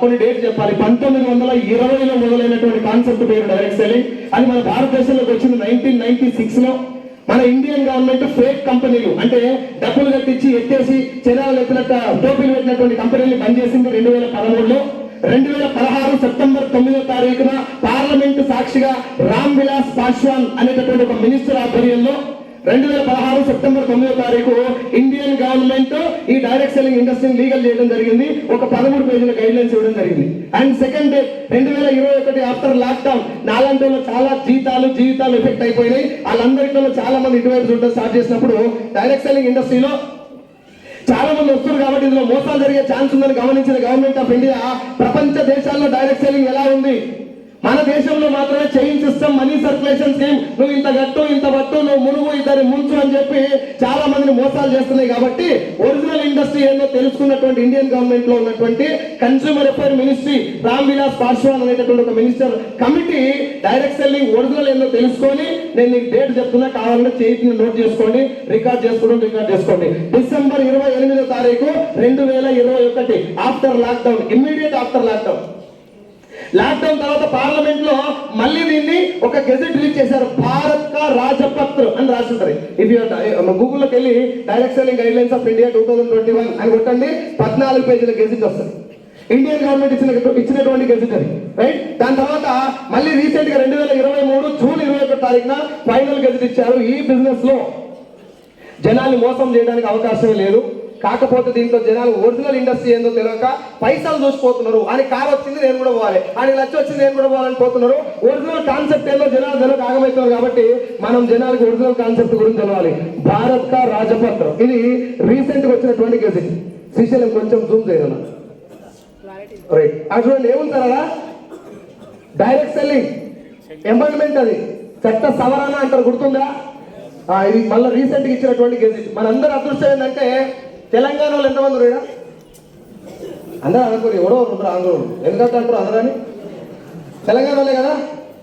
కొన్ని డేట్లు చెప్పాలి. 1920లో మొదలైనటువంటి కాన్సెప్ట్ పేరు డైరెక్ట్ సెల్లింగ్. అది మన భారతదేశంలోకి వచ్చింది 1996 లో. మన ఇండియన్ గవర్నమెంట్ ఫేక్ కంపెనీలు అంటే డబ్బులు కట్టించి ఎత్తేసి చెరాలు ఎత్తినట్టు టోపీలు పెట్టినటువంటి కంపెనీలు బంద్ చేసింది 2013లో. 2016 సెప్టెంబర్ 9వ తారీఖున పార్లమెంటు సాక్షిగా రామ్ విలాస్ పాస్వాన్ అనేటటువంటి ఒక మినిస్టర్ ఆధ్వర్యంలో 2016 సెప్టెంబర్ 9వ తారీఖు ఇండియన్ గవర్నమెంట్ ఈ డైరెక్ట్ సెల్లింగ్ ఇండస్ట్రీని లీగల్ చేయడం జరిగింది. ఒక 13 పేజీల గైడ్ లైన్స్ ఇవ్వడం జరిగింది. And second date 2021 after lockdown. నాలాంటి చాలా జీవితాలు ఎఫెక్ట్ అయిపోయినాయి. వాళ్ళందరిలో చాలా మంది ఇటువైపు చూడడం స్టార్ట్ చేసినప్పుడు డైరెక్ట్ సెల్లింగ్ ఇండస్ట్రీలో చాలా మంది వస్తున్నారు కాబట్టి ఇందులో మోసాలు జరిగే ఛాన్స్ ఉందని గమనించిన గవర్నమెంట్ ఆఫ్ ఇండియా ప్రపంచ దేశాల్లో డైరెక్ట్ సెల్లింగ్ ఎలా ఉంది, మన దేశంలో మాత్రమే chain system, money circulation scheme, నువ్వు ఇంత గట్టు ఇంత పట్టు, నువ్వు మునుగు ఇద్దరు ముంచు అని చెప్పి చాలా మందిని మోసాలు చేస్తున్నాయి. కాబట్టి ఒరిజినల్ ఇండస్ట్రీ ఏందో తెలుసుకున్నటువంటి ఇండియన్ గవర్నమెంట్ లో ఉన్నటువంటి consumer affair ministry Ram Vilas Paswan అనేటటువంటి ఒక minister committee direct selling original ఏందో తెలుసుకొని, నేను నీకు డేట్ చెప్తున్నా, కావాలంటే చేతిని నోట్ చేసుకోండి, రికార్డ్ చేసుకోండి. డిసెంబర్ 28వ తారీఖు 2021 after lockdown, immediate after lockdown. Lockdown తర్వాత పార్లమెంట్ లో మళ్ళీ దీన్ని ఒక గెజెట్ రిలీజ్ చేశారు. భారత్ కా రాజపత్ర అని రాసి ఉంటుంది. ఇఫ్ గూగుల్లోకి వెళ్ళి direct selling guide lines of India 2021 అని కొట్టండి, 14 పేజీల గెజెట్ వస్తుంది. ఇండియన్ గవర్నమెంట్ ఇచ్చినటువంటి గెజెట్ అది, రైట్. దాని తర్వాత మళ్ళీ రీసెంట్ గా 2023 జూన్ 21 తారీఖున ఫైనల్ గెజెట్ ఇచ్చారు. ఈ బిజినెస్ లో జనాన్ని మోసం చేయడానికి అవకాశం లేదు. కాకపోతే దీంట్లో జనాలు ఒరిజినల్ ఇండస్ట్రీ ఏందో తెలియక పైసలు చూసిపోతున్నారు. అని కారు వచ్చింది నేను కూడా పోవాలి, అని లక్ష వచ్చింది నేను కూడా పోవాలని పోతున్నారు. ఒరిజినల్ కాన్సెప్ట్ ఏందో జనాలు ఆగమవుతున్నారు. కాబట్టి మనం జనాలకు ఒరిజినల్ కాన్సెప్ట్ గురించి తెలవాలి. భారత్ కా రాజపత్రం, ఇది రీసెంట్ గా వచ్చినటువంటి గెజెట్. శ్రీశైలం కొంచెం జూమ్ చేయాలి, రైట్. అది చూడండి ఏముంటారా, డైరెక్ట్ సెల్లింగ్ ఎంబర్మెంట్, అది చట్ట సవరణ అంటారు, గుర్తుందా? ఇది మళ్ళీ రీసెంట్ గా ఇచ్చినటువంటి గెజెట్. మనందరూ అదృష్టం ఏంటంటే తెలంగాణ వాళ్ళు ఎంతమంది ఉన్నారు? అందరూ అనుకోరు, ఎవడో ఉంటారు ఆంధ్రులు, ఎందుకంటే అంటారు అందరని తెలంగాణ వాళ్ళే కదా.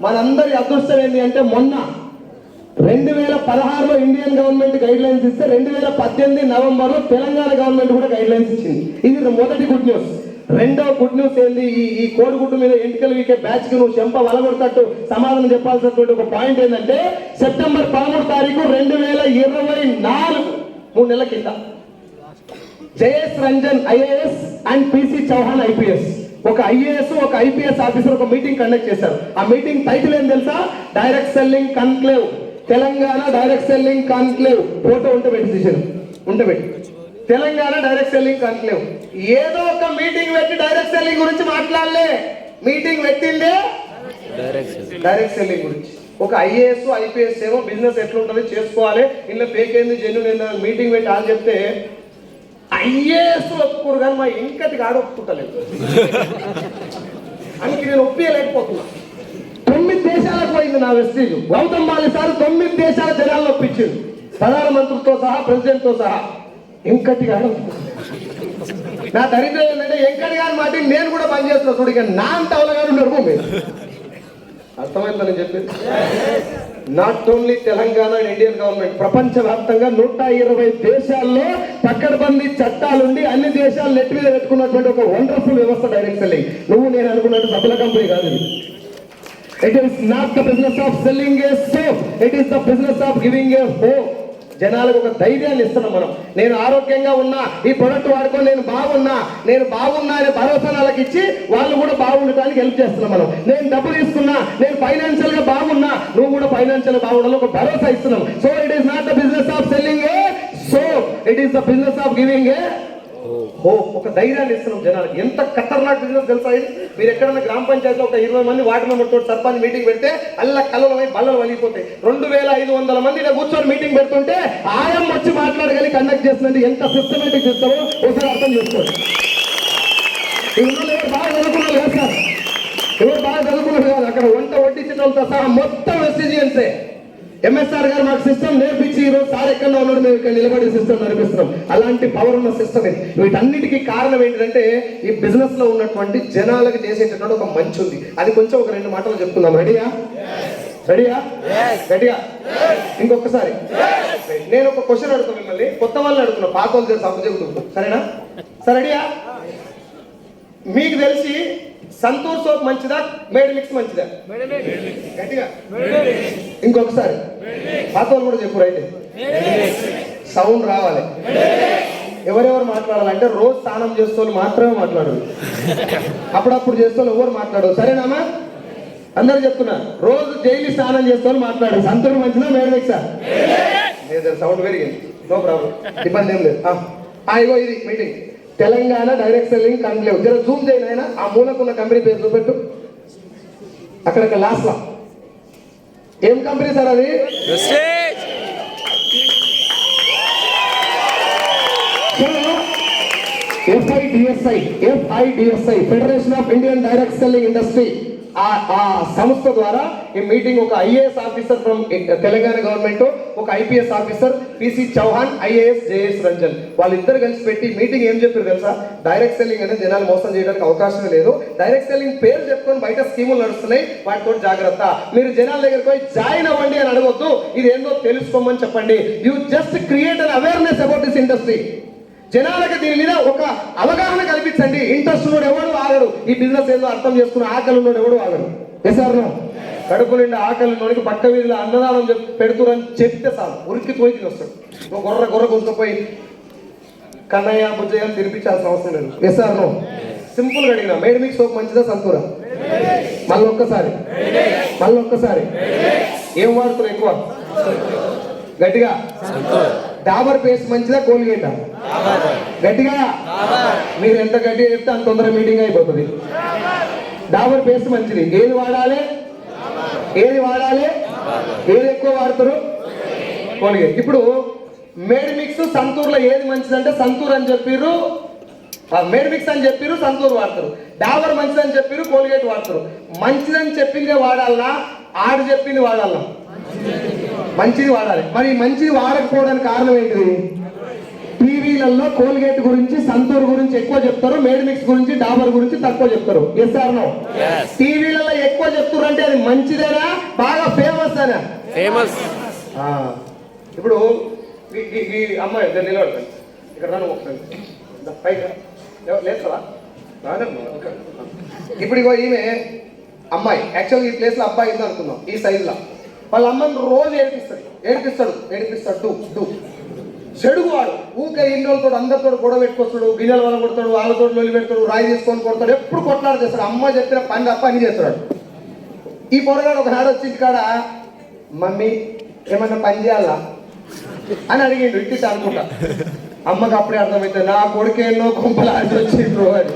మనందరి అదృష్టం ఏంటి అంటే మొన్న 2016లో ఇండియన్ గవర్నమెంట్ గైడ్ లైన్స్ ఇస్తే 2018 నవంబర్లో తెలంగాణ గవర్నమెంట్ కూడా గైడ్ లైన్స్ ఇచ్చింది. ఇది మొదటి గుడ్ న్యూస్. రెండో గుడ్ న్యూస్ ఏంది, ఈ కోడిగుడ్డు మీద ఎంటికలు వీకే బ్యాచ్ కి నువ్వు చెంప వలగొడతట్టు సమాధానం చెప్పాల్సినటువంటి ఒక పాయింట్ ఏంటంటే సెప్టెంబర్ 13వ తారీఖు 2024, 3 నెలల కింద Jayesh Ranjan IAS and PC Chauhan IPS, ఒక ఐఏఎస్ ఒక ఐపీఎస్ ఆఫీసర్ ఒక మీటింగ్ కండక్ట్ చేశారు. ఆ మీటింగ్ టైటిల్ ఏం తెలుసా? Direct selling conclave, Telangana direct selling conclave. Photo ఉంటే పెట్టి తెలంగాణ డైరెక్ట్ సెల్లింగ్ కాన్క్లేవ్. ఏదో ఒక మీటింగ్ పెట్టి డైరెక్ట్ సెల్లింగ్ గురించి మాట్లాడలే, మీటింగ్ పెట్టిందే డైరెక్ట్ సెల్లింగ్ గురించి. ఒక ఐఏఎస్ ఐపీఎస్ ఏమో బిజినెస్ ఎట్లుంటుంది చేసుకోవాలి, ఇలా ఫేక్ ఏంది జెన్యున్ ఏంది మీటింగ్ పెట్టి అని చెప్తే ఐఏఎస్ ఒప్పుకోరు కానీ మా ఇంకటికి ఆడ ఒప్పుకుంటలేదు. అందుకే నేను ఒప్పియలేకపోతున్నా. 9 దేశాలకు పోయింది నా వెస్టీజ్. గౌతమ్ బాలి సార్ 9 దేశాల జనాలను ఒప్పించింది, ప్రధానమంత్రితో సహా ప్రెసిడెంట్తో సహా. ఇంకటిగా నా దరిద్రం ఏంటంటే ఎంకటి గారి మాట నేను కూడా పని చేస్తున్నా చూడు. ఇక నా అంత అవలగానే ఉన్నారు మీరు. అర్థమైందని చెప్పేది. Not only Telangana and Indian government, ప్రపంచవ్యాప్తంగా 120 దేశాల్లో పక్కడబందీ చట్టాలుండి అన్ని దేశాలు నెట్ మీద పెట్టుకున్నటువంటి ఒక వండర్ఫుల్ వ్యవస్థ డైరెక్ట్ సెల్లింగ్. నువ్వు నేను అనుకున్నట్టు సబ్బుల కంపెనీ కాదు ఇది. It is not the business of selling A soap, it is the business of giving a hope. జనాలకు ఒక ధైర్యాన్ని ఇస్తున్నాం మనం. నేను ఆరోగ్యంగా ఉన్నా, ఈ ప్రొడక్ట్ వాడుకొని నేను బాగున్నా అనే భరోసా వాళ్ళకి ఇచ్చి వాళ్ళు కూడా బాగుండటానికి హెల్ప్ చేస్తున్నాం మనం. నేను డబ్బు తీసుకున్నా, నేను ఫైనాన్షియల్ గా బాగున్నా, నువ్వు కూడా ఫైనాన్షియల్ గా బాగుండాలని ఒక భరోసా ఇస్తున్నాం. So it is not the business of selling A soap, it is the business of giving a hope. ఒక ధైర్యాన్ని ఇస్తున్నాం జనాలకి. ఎంత ఖతర్నాక్ బిజినెస్ తెలుసా ఇది? మీరు ఎక్కడన్నా గ్రామ పంచాయతీలో ఒక 20 మంది వార్డు మెంబర్ తోటి సర్పంచ్ మీటింగ్ పెడితే అల్ల కళ్ళలమై బల్లలు వలిగిపోతాయి. 2500 మంది ఇలా కూర్చొని మీటింగ్ పెడుతుంటే ఆయం వచ్చి మాట్లాడగలి కండక్ట్ చేస్తున్నది ఎంత సిస్టమేటిక్ చేస్తారో ఒకసారి అర్థం చేసుకోండి. ఎవరు బాగా చదువుకున్నారు లేదు సార్, ఎవరు బాగా చదువుకున్నారు కాదు, అక్కడ వంట వడ్డించిన వాళ్ళతో సహా మొత్తం ఎస్సీజీఎన్సే. ఎంఎస్ఆర్ గారు మాకు సిస్టమ్ నేర్పించి ఈరోజు సార్ ఎక్కడ ఉన్నాడు, మేము ఇక్కడ నిలబడి సిస్టమ్ నడిపిస్తున్నాం. అలాంటి పవర్ ఉన్న సిస్టమ్ ఇది. వీటన్నిటికీ కారణం ఏంటంటే ఈ బిజినెస్ లో ఉన్నటువంటి జనాలకు చేసేటటువంటి ఒక మంచి ఉంది. అది కొంచెం ఒక 2 మాటలు చెప్తున్నాం. రెడీయా? ఇంకొకసారి నేను ఒక క్వశ్చన్ అడుగుతాను మిమ్మల్ని, కొత్త వాళ్ళని అడుగుతున్నా, పాత వాళ్ళు సబ్జెక్ట్. సరేనా? సరే రెడీయా? మీకు తెలిసి సంతూర్ సోప్ మంచిదా, మేడ్ మిక్స్ మంచిదా? గట్టిగా ఇంకొకసారి పాత వాళ్ళు కూడా చెప్పు. రైట్, సౌండ్ రావాలి. ఎవరెవరు మాట్లాడాలంటే రోజు స్నానం చేస్తూ మాత్రమే మాట్లాడరు, అప్పుడప్పుడు చేస్తూ ఎవరు మాట్లాడరు. సరేనామా? అందరు చెప్తున్నా, రోజు డైలీ స్నానం చేస్తూ మాట్లాడు. సంతూర్ మంచిదా, మేడ్ మిక్సా? సౌండ్ పెరిగింది, నో ప్రాబ్లం, ఇబ్బంది ఏం లేదు. ఇగో ఇది meeting Telangana direct selling conclave. జర జూమ్ చేయను ఆయన, ఆ మూలకున్న కంపెనీ పేరు చూపెట్టు. అక్కడ లాస్ట్ లో ఏం కంపెనీ సార్ అది? FIDSI federation of Indian direct selling industry. ఆ సంస్థ ద్వారా ఈ మీటింగ్ ఒక IAS officer from Telangana government, ఒక IPS officer PC Chauhan, IAS Jayesh Ranjan, వాళ్ళిద్దరు కలిసి పెట్టి మీటింగ్ ఏం చెప్పారు తెలుసా? డైరెక్ట్ సెల్లింగ్ అనేది జనాలు మోసం చేయడానికి అవకాశమే లేదు. డైరెక్ట్ సెల్లింగ్ పేరు చెప్పుకొని బయట స్కీములు నడుస్తున్నాయి, వాటితో జాగ్రత్త. మీరు జనాల దగ్గరికి పోయి జాయిన్ అవ్వండి అని అడగొద్దు, ఇది ఏందో తెలుసుకోమని చెప్పండి. You just create an awareness about this industry. జనాలకు దీని మీద ఒక అవగాహన కల్పించండి. ఇంట్రెస్ట్ ఉన్నోడు ఎవడు ఆగడు, ఈ బిజినెస్ ఏదో అర్థం చేసుకున్న ఆకలి ఉన్నోడు ఎవడు ఆగడు. ఎసారు కడుపు నిండా ఆకలి ఉన్నోడికి పక్క వీధిలో అన్నదానం పెడుతురని చెప్తే చాలు, ఉరికి పోయి తిని వస్తాడు. గొర్ర కూర్చుకుపోయి కన్నయ్య బుజ్జయ్య తినిపించాల్సిన అవసరం లేదు. ఎసారు సింపుల్ గా అడిగిన, మేడ్ మిక్స్ సోప్ మంచిదా సంతూరా? మళ్ళొక్కసారి ఏం వాడుతున్నారు ఎక్కువ? గట్టిగా. డాబర్ పేస్ట్ మంచిదా, కోల్గేటా? గట్టిగా. మీరు ఎంత గట్టిగా చెప్తే అంత తొందరగా మీటింగ్ అయిపోతుంది. డాబర్ పేస్ట్ మంచిది. ఏది వాడాలి? ఏది ఎక్కువ వాడతారు? కోల్గేట్. ఇప్పుడు మేడ్ మిక్స్ సంతూర్లో ఏది మంచిదంటే సంతూర్ అని చెప్పిర్రు, మేడ్ మిక్స్ అని చెప్పిర్రు, సంతూర్ వాడతారు. డాబర్ మంచిదని చెప్పిర్రు, కోల్గేట్ వాడతారు. మంచిదని చెప్పిందే వాడాలనా, ఆడు చెప్పింది వాడాలనా? మంచిది వాడాలి. మరి మంచిది వాడకపోవడానికి కారణం ఏంటిది? టీవీలలో కోల్గేట్ గురించి, సంతూర్ గురించి ఎక్కువ చెప్తారు, మేడ్ మిక్స్ గురించి, డాబర్ గురించి తక్కువ చెప్తారు. Yes or no? టీవీలలో ఎక్కువ చెప్తారు అంటే అది మంచిదేనా, బాగా ఫేమస్ అనా? ఫేమస్. ఇప్పుడు ఈ అమ్మాయి నిలబడతాను ఇక్కడ, రాను లేస్తావా? ఇప్పుడు ఇగో ఈమె అమ్మాయి, యాక్చువల్గా ఈ ప్లేస్ లో అబ్బాయి ఉంది అనుకుందాం, ఈ సైజ్ లో. వాళ్ళ అమ్మని రోజు ఏడిపిస్తాడు. చెడుగు వాడు ఊకే ఇండ్లతో అందరితో గొడవ పెట్టుకొస్తాడు, గిన్నెల వల్ల కొడతాడు, వాళ్ళతో లొల్లి పెడతాడు, రాయి తీసుకొని కొడతాడు, ఎప్పుడు కొట్లాడు చేస్తాడు, అమ్మ చెప్పిన పని తప్ప అని చేస్తాడు. ఈ పొరగాడు ఒక నాడు వచ్చి కాడ మమ్మీ ఏమన్నా పని చేయాలా అని అడిగిండు, ఇట్టి అనుకుంటా. అమ్మకి అప్పుడే అర్థమవుతుంది నా కొడుకేనో కొంపలాంటి వచ్చిండ్రు అని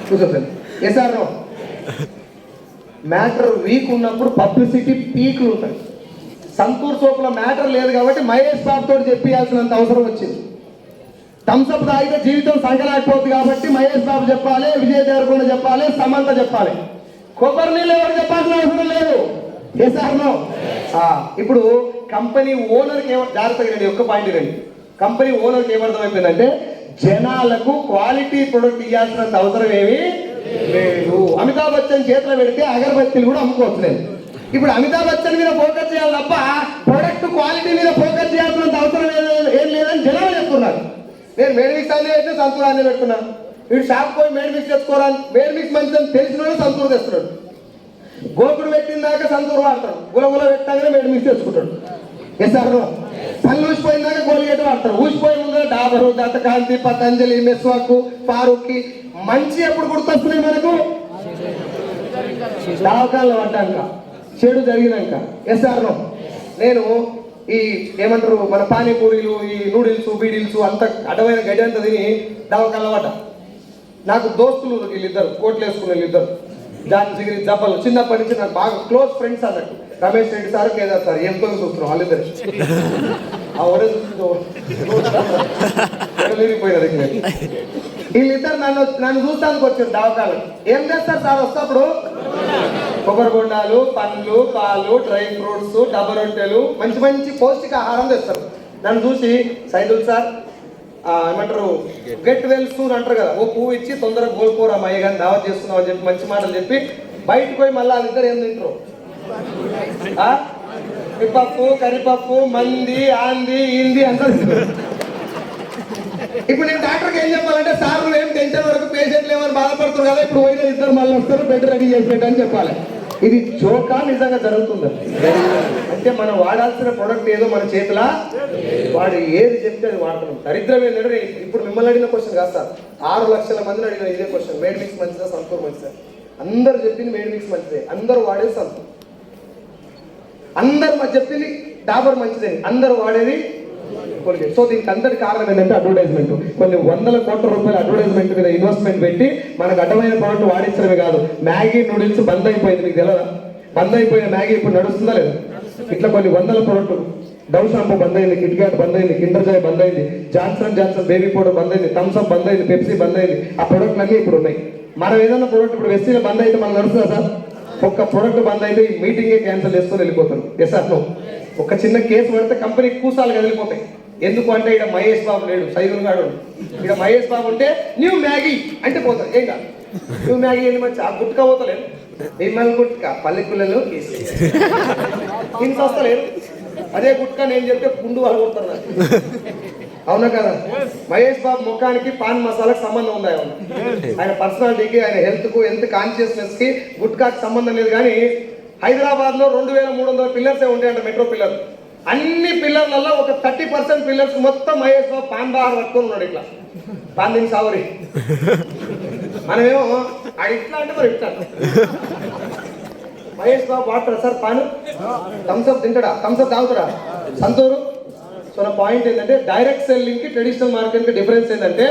చూసొద్దు. ఎసార్ మ్యాటర్ వీక్ ఉన్నప్పుడు పబ్లిసిటీ పీక్లు ఉంటాయి. సంతూర్ సోపుల మ్యాటర్ లేదు కాబట్టి మహేష్ బాబు తోటి చెప్పాల్సినంత అవసరం వచ్చింది. థమ్స్అప్ తాగితే జీవితం సంకరాకపోతుంది కాబట్టి మహేష్ బాబు చెప్పాలి, విజయ్ దేవరకొండ చెప్పాలి, సమంత చెప్పాలి. కొబ్బరి నీళ్ళు ఎవరు చెప్పాల్సిన అవసరం లేదు. ఎసార్నో ఇప్పుడు కంపెనీ ఓనర్కి జాగ్రత్తగా రండి, ఒక్క పాయింట్ రండి. కంపెనీ ఓనర్కి ఏమర్థమైపోయిందంటే జనాలకు క్వాలిటీ ప్రొడక్ట్ ఇవ్వాల్సినంత అవసరం ఏమీ లేదు. అమితాబ్ బచ్చన్ చేతిలో పెడితే అగరబత్తీలు కూడా అమ్ముకోవచ్చు లేదు. ఇప్పుడు అమితాబ్ బచ్చన్ మీద ఫోకస్ చేయాలి తప్ప ప్రొడక్ట్ క్వాలిటీ మీద ఫోకస్ చేయాల్సినంత అవసరం ఏం లేదని జనాలు చెప్తున్నారు. నేను మేడ్ మిక్స్ అన్నీ అయితే సంతూర్ అన్నీ పెడుతున్నాను. వీడు షాప్ పోయి మేడ్ మిక్స్ తెచ్చుకోరాని, మేడ్ మిక్స్ మంచిదని తెలిసిన సంతూర్ తెస్తున్నాడు. గోకుడు పెట్టిన దాకా సంతూర్ వాడతాడు, గులగుల పెట్టాగానే మేడ్ మిక్స్ తెచ్చుకుంటాడు. ఎస్ఆర్ పళ్ళు ఊసిపోయిందాక గోలిగేట వాడతారు, ఊసిపోయిన ముందు డాబరు, దత్తకాంతి, పతంజలి, మెస్వాకు, ఫారూక్కి మంచి ఎప్పుడు గుర్తొస్తున్నాయి మనకు దావకాల్లో పడ్డాక, చెడు జరిగినాక. ఎస్ఆర్ నేను ఈ ఏమంటారు మన పానీపూరీలు, ఈ నూడిల్స్, బీడిల్స్ అంత అడ్డమైన గడ్డి అంతా తిని దావకాల్లో పడ్డా. నాకు దోస్తులు వీళ్ళిద్దరు, కోట్లు వేసుకున్న వీళ్ళిద్దరు, జాన్ జిగిరి జబ్బలు, చిన్నప్పటి నుంచి నాకు బాగా క్లోజ్ ఫ్రెండ్స్ అన్నట్టు. రమేష్ రెడ్డి సార్, కేదార్ సార్, ఎంతో చూస్తున్నాం వాళ్ళిద్దరు. ఆ ఒడే చూసిపోయినారు. వీళ్ళిద్దరు నన్ను చూస్తానికి వచ్చారు దావకాలు. ఏం చేస్తారు సార్ వస్తప్పుడు? కొబ్బరి బొండాలు, పండ్లు, పాలు, డ్రై ఫ్రూట్స్, డబ్బ రొట్టెలు, మంచి మంచి పౌష్టిక ఆహారం తెస్తారు. నన్ను చూసి సైదుల్ సార్ ఏమంటారు గెట్ వెల్ సూన్ అంటారు కదా, ఓ పువ్వు ఇచ్చి తొందరగా కోలుకోరా అయ్య కానీ దావత్ చేస్తున్నావు అని చెప్పి మంచి మాటలు చెప్పి బయటకు పోయి మళ్ళీ వాళ్ళిద్దరు ఏం తింటారు? పప్పు, కరిపప్పు, మంది, ఆంది, ఇంది అంతా. ఇప్పుడు నేను డాక్టర్కి ఏం చెప్పాలంటే సార్ నువ్వు ఏం టెన్షన్ వరకు పేషెంట్లు ఏమని బాధపడుతున్నారు కదా, ఇప్పుడు పోయిన ఇద్దరు మళ్ళీ వస్తారు, బెడ్ రెడీ చేసేట అని చెప్పాలి. ఇది జోకా నిజంగా జరుగుతుంది అంటే మనం వాడాల్సిన ప్రొడక్ట్ ఏదో మన చేతిలో, వాడు ఏది చెప్తే అది వాడుతున్నాం. దరిద్రం ఏంటంటే ఇప్పుడు మిమ్మల్ని అడిగిన క్వశ్చన్ కాదు సార్, 6 లక్షల మందిని అడిగిన ఇదే క్వశ్చన్, మేడ్ మిక్స్ మంచిదా సంతూర్ మంచిదా? అందరు చెప్పింది మేడ్ మిక్స్ మంచిదే, అందరూ వాడేది సంతూర్. అందరు చెప్పింది డాబర్ మంచిదే, అందరూ వాడేది కోల్గేట్. సో దీనికి అందరి కారణం ఏంటంటే అడ్వర్టైజ్మెంట్. కొన్ని వందల కోట్ల రూపాయల అడ్వర్టైజ్మెంట్ మీద ఇన్వెస్ట్మెంట్ పెట్టి మనకు అడ్డమైన ప్రోడక్ట్ వాడించడమే కాదు. మ్యాగీ నూడిల్స్ బంద్ అయిపోయింది, మీకు తెలియదా? బంద్ అయిపోయిన మ్యాగీ ఇప్పుడు నడుస్తుందా లేదు? ఇట్లా కొన్ని వందల ప్రోడక్ట్, డవ్ షాంపూ బంద్ అయింది, కిట్ క్యాట్ బంద్ అయింది, కిండర్ జాయ్ బంద్ అయింది, జాన్సన్ బేబీ పౌడర్ బంద్ అయింది, థమ్స్అప్ బంద్ అయింది, పెప్సీ బంద్ అయింది. ఆ ప్రొడక్ట్లు అన్నీ ఇప్పుడు ఉన్నాయి. మనం ఏదైనా ప్రోడక్ట్ ఇప్పుడు వెస్సీలో బంద్ అయితే మనం నడుస్తుందా సార్? ఒక్క ప్రోడక్ట్ బంద్ అయితే ఈ మీటింగే క్యాన్సిల్ చేసుకొని వెళ్ళిపోతారు. ఎస్ సార్, ఒక చిన్న కేసు పడితే కంపెనీ కూసాలు కదిలిపోతాయి. ఎందుకు అంటే ఇక్కడ మహేష్ బాబు లేడు, సైదుల్ గాడు. ఇక్కడ మహేష్ బాబు ఉంటే న్యూ మ్యాగీ అంటే పోతారు. ఏం కాదు, న్యూ మ్యాగీ ఏంటి మంచి, ఆ గుట్కా పోతలేదు, మిమ్మల్ని గుట్కా పల్లెకులలో హింస వస్తలేదు. అదే గుట్కా నేను చెప్తే గుండు వాళ్ళు కొడతారు. అవునా కదా? మహేష్ బాబు ముఖానికి పాన్ మసాలాకి సంబంధం ఉంది. ఆయన పర్సనాలిటీకి, ఆయన హెల్త్కు, హెల్త్ కాన్షియస్నెస్కి గుట్కాకి సంబంధం లేదు. కానీ హైదరాబాద్లో 2300 పిల్లర్సే ఉంటాయంట, మెట్రో పిల్లర్. అన్ని పిల్లర్లలో ఒక 30% పిల్లర్స్ మొత్తం మహేష్ బాబు పాన్ బాగా పట్టుకొని ఉన్నాడు. ఇట్లా పాన్ దీని సావరి. మనమేమో అది ఇట్లా అంటే మరి ఇట్లా. మహేష్ బాబు వాడతారా సార్ పాను? థమ్స్అప్ తింటాడా? థమ్స్అప్ తాగుతాడా? సంతూరు. సో నా పాయింట్ ఏంటంటే డైరెక్ట్ సెల్లింగ్ కి ట్రెడిషనల్ మార్కెట్ కి డిఫరెన్స్ ఏంటంటే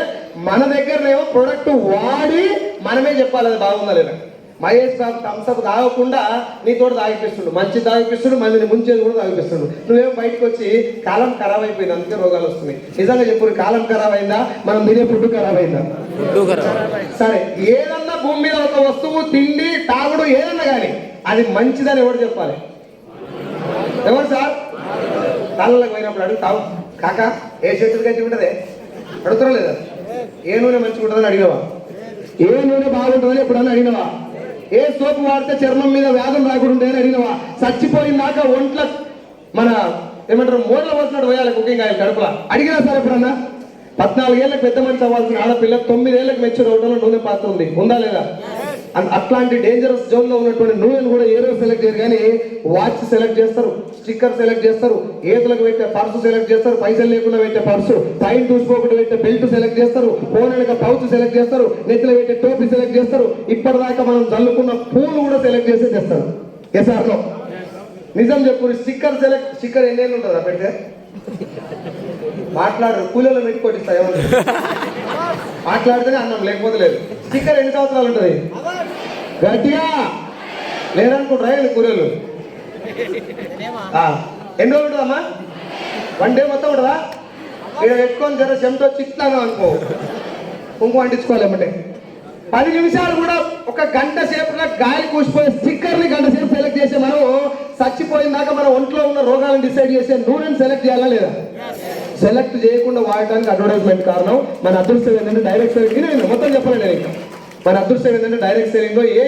మన దగ్గరనేమో ప్రొడక్ట్ వాడి మనమే చెప్పాలి అది బాగుందా లేదా. మహేష్ బాబు థమ్స్అప్ తాగకుండా నీతో తాగిపిస్తుడు, మంచి తాగిపిస్తుడు, మందిని ముంచేది కూడా తాగిపిస్తుడు. నువ్వేమో బయటకు వచ్చి కాలం ఖరాబ్ అయిపోయింది, అందుకే రోగాలు వస్తున్నాయి. నిజంగా చెప్పు, కాలం ఖరాబ్ అయిందా? మనం తినే ఫుడ్ ఖరాబ్ అయిందా? సరే, ఏదన్నా భూమి మీద ఒక వస్తువు, తిండి, తాగుడు ఏదన్నా కానీ అది మంచిదని ఎవరు చెప్పాలి? ఎవరు సార్? తాళ్ళకి పోయినప్పుడు అడుగుతావు, కాకా ఏ చెట్టు గంచి ఉంటుందే అడుగుతున్నా లేదా? ఏ నూనె మంచిగా ఉంటుందని అడిగినవా? ఏ నూనె బాగుంటుందని ఎప్పుడన్నా అడిగినవా? ఏ సోపు వాడితే చర్మం మీద వ్యాధులు రాకుండా ఉంటాయని అడిగినవా? చచ్చిపోయినాక ఒంట్ల మన ఏమంటారు మూడలో పోతున్నాడు పోయాలి కుకింగ్ ఆయిల్ కడుపులా అడిగినా సార్ ఎప్పుడన్నా? 14 ఏళ్ళకి పెద్ద మనిషి అవ్వాల్సిన ఆడపిల్ల 9 ఏళ్ళకి మెచ్యూర్ అవడంలో నూనె పాత్ర ఉంది, ఉందా లేదా? అట్లాంటి డేంజరస్ జోన్ లో ఉన్నటువంటి నూనెను కూడా ఏ రోజు సెలెక్ట్ చేయరు, కానీ వాచ్ సెలెక్ట్ చేస్తారు, స్టిక్కర్ సెలెక్ట్ చేస్తారు, ఏతులకు పెట్టే పర్సు సెలెక్ట్ చేస్తారు, పైసలు లేకుండా పెట్టే పర్సు, పైన చూసుకోకుండా పెట్టే బెల్ట్ సెలెక్ట్ చేస్తారు, ఫోన్ వెనక పౌచ్ సెలెక్ట్ చేస్తారు, నెత్తిలో పెట్టే టోపీ సెలెక్ట్ చేస్తారు, ఇప్పటిదాకా మనం చల్లుకున్న పూలు కూడా సెలెక్ట్ చేసి తెస్తారు. ఎస్ఆర్లో నిజం చెప్పు, స్టిక్కర్ ఎన్నేళ్ళు ఉంటుందా పెడితే? మాట్లాడరు, కూలీలో పెట్టి కొట్టిస్తా ఏమన్నా మాట్లాడితేనే అన్నం, లేకపోతే లేదు. స్టిక్కర్ ఎన్ని సంవత్సరాలు ఉంటుంది? గట్టిగా లేదనుకుంటారా కూలీలు? ఎన్ని రోజులు ఉంటుందమ్మా? 1 డే మొత్తం ఉంటుందా? ఇక్కడ పెట్టుకొని జర చెమట చిట్లాగా అనుకో, కుంకుమ అంటించుకోవాలి ఏమంటే 10 నిమిషాలు కూడా, ఒక గంట సేపుగా గాలి కూసిపోయే స్టిక్కర్ని గంట సేపు సెలెక్ట్ చేసే మనం చచ్చిపోయిందాక మన ఒంట్లో ఉన్న రోగాలను డిసైడ్ చేసే నూనెని సెలెక్ట్ చేయాలా లేదా? సెలెక్ట్ చేయకుండా వాడటానికి అడ్వర్టైజ్మెంట్ కారణం. మన అదృష్టం ఏంటంటే డైరెక్ట్ సెలింగ్, మొత్తం చెప్పాలి నేను ఇంకా. మన అదృష్టం ఏంటంటే డైరెక్ట్ సెలింగ్ ఏ